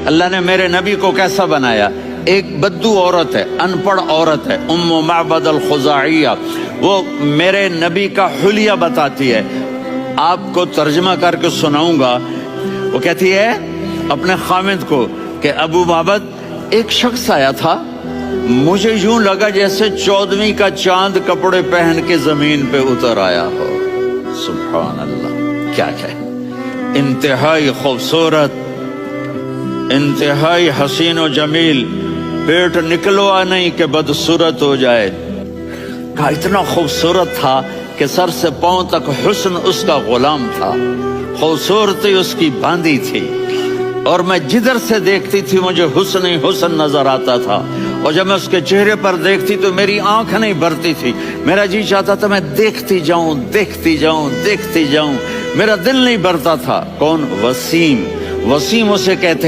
اللہ نے میرے نبی کو کیسا بنایا؟ ایک بدو عورت ہے، ان پڑھ عورت ہے، ام معبد الخزاعیہ، وہ میرے نبی کا حلیہ بتاتی ہے. آپ کو ترجمہ کر کے سناؤں گا. وہ کہتی ہے اپنے خامد کو کہ ابو معبد، ایک شخص آیا تھا، مجھے یوں لگا جیسے 14ویں کا چاند کپڑے پہن کے زمین پہ اتر آیا ہو. سبحان اللہ، کیا انتہائی خوبصورت، انتہائی حسین و جمیل، پیٹ نکلوا نہیں کہ بدصورت ہو جائے. کہا اتنا خوبصورت تھا کہ سر سے پاؤں تک حسن اس کا غلام تھا، خوبصورتی اس کی باندھی تھی، اور میں جدھر سے دیکھتی تھی مجھے حسن ہی حسن نظر آتا تھا، اور جب میں اس کے چہرے پر دیکھتی تو میری آنکھ نہیں بھرتی تھی، میرا جی چاہتا تھا میں دیکھتی جاؤں دیکھتی جاؤں دیکھتی جاؤں، میرا دل نہیں بھرتا تھا. کون؟ وسیم. وسیم اسے کہتے